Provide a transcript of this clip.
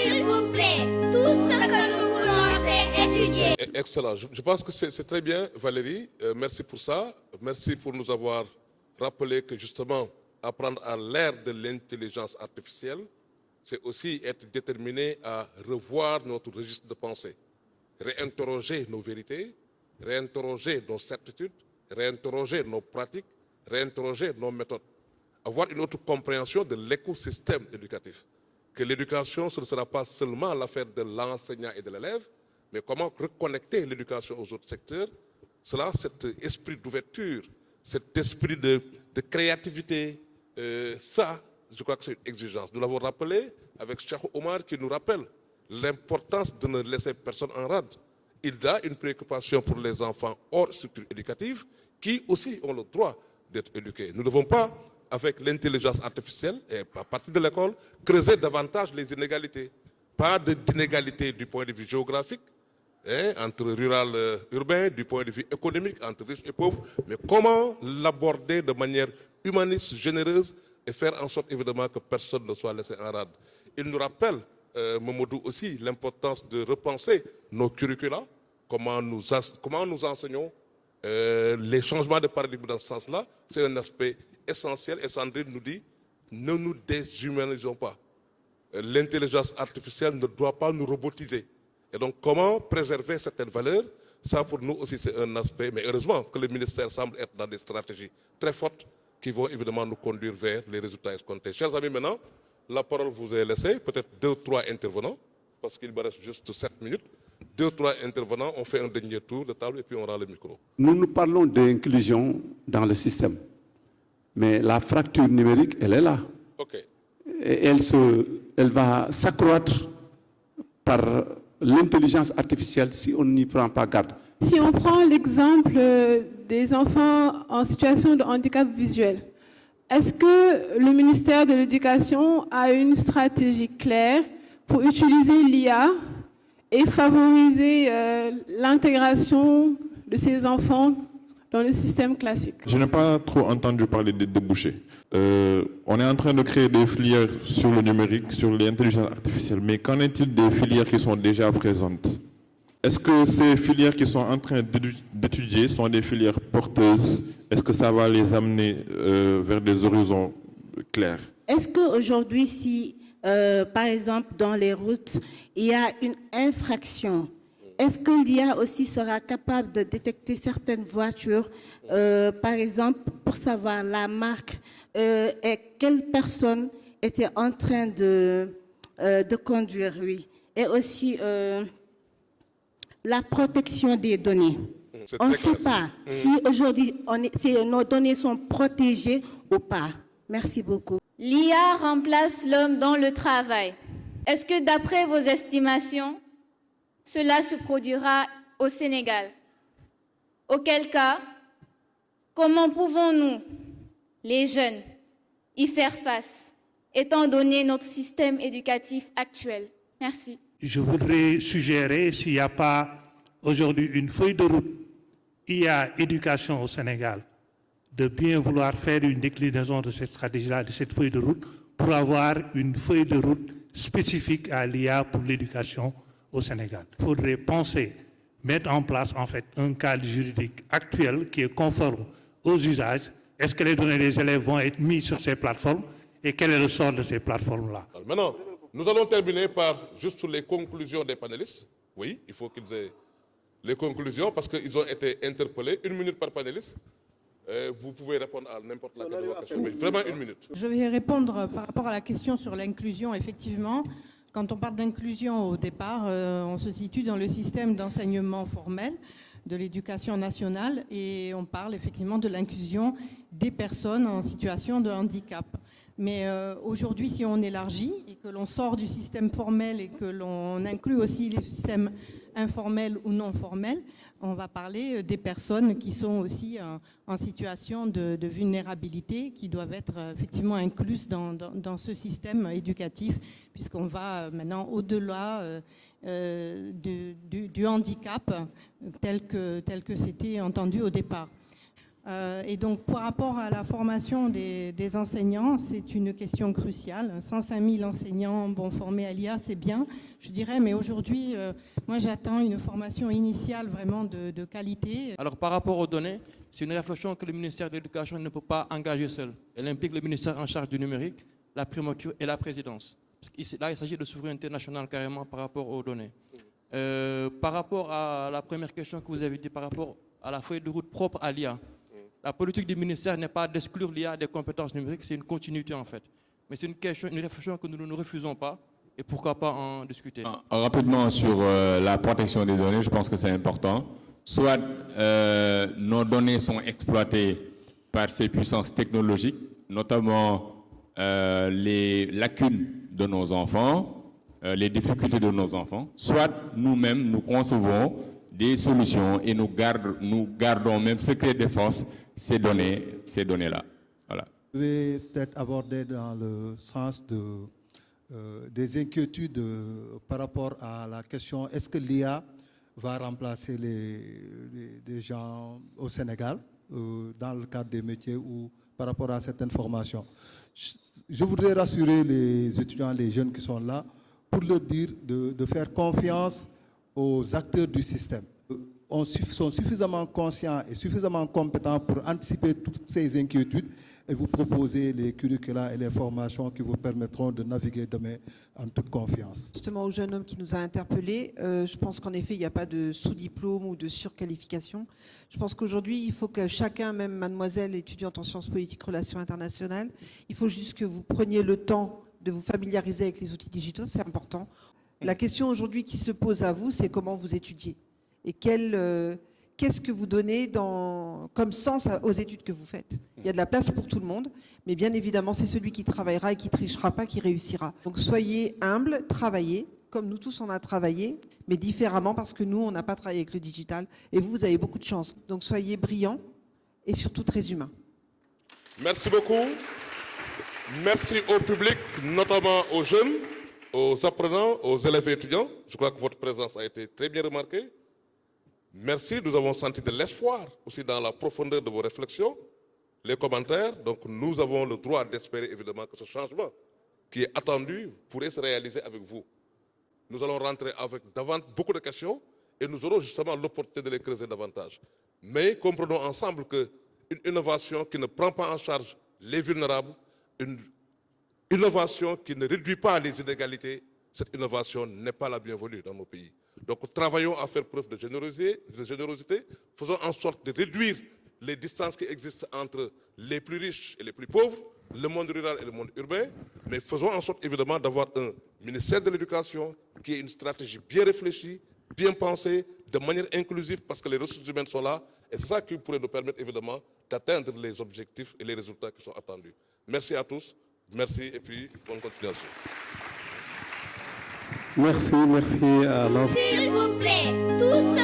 S'il vous plaît, tout ce que nous voulons, c'est étudier. Excellent. Je pense que c'est très bien, Valérie. Merci pour ça. Merci pour nous avoir rappelé que justement, apprendre à l'ère de l'intelligence artificielle, c'est aussi être déterminé à revoir notre registre de pensée, réinterroger nos vérités, réinterroger nos certitudes, réinterroger nos pratiques, réinterroger nos méthodes, avoir une autre compréhension de l'écosystème éducatif. Que l'éducation, ce ne sera pas seulement l'affaire de l'enseignant et de l'élève, mais comment reconnecter l'éducation aux autres secteurs. Cela, cet esprit d'ouverture, cet esprit de créativité, ça, je crois que c'est une exigence. Nous l'avons rappelé avec Cheikh Omar qui nous rappelle l'importance de ne laisser personne en rade. Il a une préoccupation pour les enfants hors structure éducative qui aussi ont le droit d'être éduqués. Nous ne devons pas, avec l'intelligence artificielle et à partir de l'école, creuser davantage les inégalités. Pas d'inégalité du point de vue géographique, entre rural et urbain, du point de vue économique, entre riches et pauvres, mais comment l'aborder de manière humaniste, généreuse et faire en sorte évidemment que personne ne soit laissé en rade. Il nous rappelle, Momodou aussi, l'importance de repenser nos curricula, comment nous enseignons les changements de paradigme dans ce sens-là. C'est un aspect essentiel et Sandrine nous dit, ne nous déshumanisons pas. L'intelligence artificielle ne doit pas nous robotiser. Et donc, comment préserver certaines valeurs? Ça, pour nous aussi, c'est un aspect. Mais heureusement que le ministère semble être dans des stratégies très fortes qui vont évidemment nous conduire vers les résultats escomptés. Chers amis, maintenant, la parole vous est laissée. Peut-être 2 ou 3 intervenants, parce qu'il me reste juste 7 minutes. 2 ou 3 intervenants, on fait un dernier tour de table et puis on rend le micro. Nous parlons d'inclusion dans le système. Mais la fracture numérique, elle est là. OK. Et elle va s'accroître par l'intelligence artificielle si on n'y prend pas garde. Si on prend l'exemple des enfants en situation de handicap visuel, est-ce que le ministère de l'Éducation a une stratégie claire pour utiliser l'IA et favoriser l'intégration de ces enfants dans le système classique? Je n'ai pas trop entendu parler des débouchés. On est en train de créer des filières sur le numérique, sur l'intelligence artificielle, mais qu'en est-il des filières qui sont déjà présentes? Est-ce que ces filières qui sont en train d'étudier sont des filières porteuses? Est-ce que ça va les amener vers des horizons clairs? Est-ce qu'aujourd'hui, si, par exemple, dans les routes, il y a une infraction, est-ce que l'IA aussi sera capable de détecter certaines voitures, par exemple, pour savoir la marque et quelle personne était en train de conduire, oui. Et aussi la protection des données. On ne sait pas si aujourd'hui nos données sont protégées ou pas. Merci beaucoup. L'IA remplace l'homme dans le travail. Est-ce que d'après vos estimations, cela se produira au Sénégal? Auquel cas, comment pouvons-nous, les jeunes, y faire face, étant donné notre système éducatif actuel? Merci. Je voudrais suggérer, s'il n'y a pas aujourd'hui une feuille de route IA éducation au Sénégal, de bien vouloir faire une déclinaison de cette stratégie-là, de cette feuille de route, pour avoir une feuille de route spécifique à l'IA pour l'éducation au Sénégal. Il faudrait penser, mettre en place en fait un cadre juridique actuel qui est conforme aux usages. Est-ce que les données des élèves vont être mises sur ces plateformes et quel est le sort de ces plateformes-là? Maintenant, nous allons terminer par juste les conclusions des panélistes. Oui, il faut qu'ils aient les conclusions parce qu'ils ont été interpellés. 1 minute par panéliste. Vous pouvez répondre à n'importe laquelle de vos questions, mais vraiment 1 minute. Je vais répondre par rapport à la question sur l'inclusion. Effectivement, quand on parle d'inclusion au départ, on se situe dans le système d'enseignement formel de l'éducation nationale et on parle effectivement de l'inclusion des personnes en situation de handicap. Mais aujourd'hui, si on élargit et que l'on sort du système formel et que l'on inclut aussi les systèmes informels ou non formels, on va parler des personnes qui sont aussi en situation de vulnérabilité, qui doivent être effectivement incluses dans ce système éducatif, puisqu'on va maintenant au-delà du handicap tel que c'était entendu au départ. Et donc, par rapport à la formation des enseignants, c'est une question cruciale. 105 000 enseignants formés à l'IA, c'est bien, je dirais, mais aujourd'hui, moi, j'attends une formation initiale vraiment de qualité. Alors, par rapport aux données, c'est une réflexion que le ministère de l'Éducation ne peut pas engager seul. Elle implique le ministère en charge du numérique, la primature et la présidence. Là, il s'agit de souveraineté nationale carrément par rapport aux données. Par rapport à la première question que vous avez dit, par rapport à la feuille de route propre à l'IA, la politique du ministère n'est pas d'exclure l'IA des compétences numériques, c'est une continuité en fait. Mais c'est une réflexion que nous ne refusons pas et pourquoi pas en discuter. Rapidement sur la protection des données, je pense que c'est important. Soit nos données sont exploitées par ces puissances technologiques, notamment les lacunes de nos enfants, les difficultés de nos enfants, soit nous-mêmes, nous concevons des solutions et nous gardons même secret défense ces données-là. Voilà. Je vais peut-être aborder dans le sens des inquiétudes par rapport à la question est-ce que l'IA va remplacer les gens au Sénégal dans le cadre des métiers ou par rapport à certaines formations. Je voudrais rassurer les étudiants, les jeunes qui sont là, pour leur dire de faire confiance aux acteurs du système. Sont suffisamment conscients et suffisamment compétents pour anticiper toutes ces inquiétudes et vous proposer les curricula et les formations qui vous permettront de naviguer demain en toute confiance. Justement, au jeune homme qui nous a interpellés, je pense qu'en effet, il n'y a pas de sous-diplôme ou de surqualification. Je pense qu'aujourd'hui, il faut que chacun, même mademoiselle étudiante en sciences politiques, relations internationales, il faut juste que vous preniez le temps de vous familiariser avec les outils digitaux, c'est important. La question aujourd'hui qui se pose à vous, c'est comment vous étudiez et qu'est-ce que vous donnez comme sens aux études que vous faites. Il y a de la place pour tout le monde, mais bien évidemment, c'est celui qui travaillera et qui trichera pas qui réussira. Donc soyez humbles, travaillez, comme nous tous on a travaillé, mais différemment parce que nous, on n'a pas travaillé avec le digital et vous avez beaucoup de chance. Donc soyez brillants et surtout très humains. Merci beaucoup. Merci au public, notamment aux jeunes, aux apprenants, aux élèves et étudiants. Je crois que votre présence a été très bien remarquée. Merci, nous avons senti de l'espoir aussi dans la profondeur de vos réflexions, les commentaires. Donc nous avons le droit d'espérer évidemment que ce changement qui est attendu pourrait se réaliser avec vous. Nous allons rentrer avec beaucoup de questions et nous aurons justement l'opportunité de les creuser davantage. Mais comprenons ensemble qu'une innovation qui ne prend pas en charge les vulnérables, une innovation qui ne réduit pas les inégalités, cette innovation n'est pas la bienvenue dans nos pays. Donc travaillons à faire preuve de générosité, faisons en sorte de réduire les distances qui existent entre les plus riches et les plus pauvres, le monde rural et le monde urbain, mais faisons en sorte évidemment d'avoir un ministère de l'Éducation qui ait une stratégie bien réfléchie, bien pensée, de manière inclusive parce que les ressources humaines sont là et c'est ça qui pourrait nous permettre évidemment d'atteindre les objectifs et les résultats qui sont attendus. Merci à tous, merci et puis bonne continuation. Merci à l'ensemble. S'il vous plaît, tous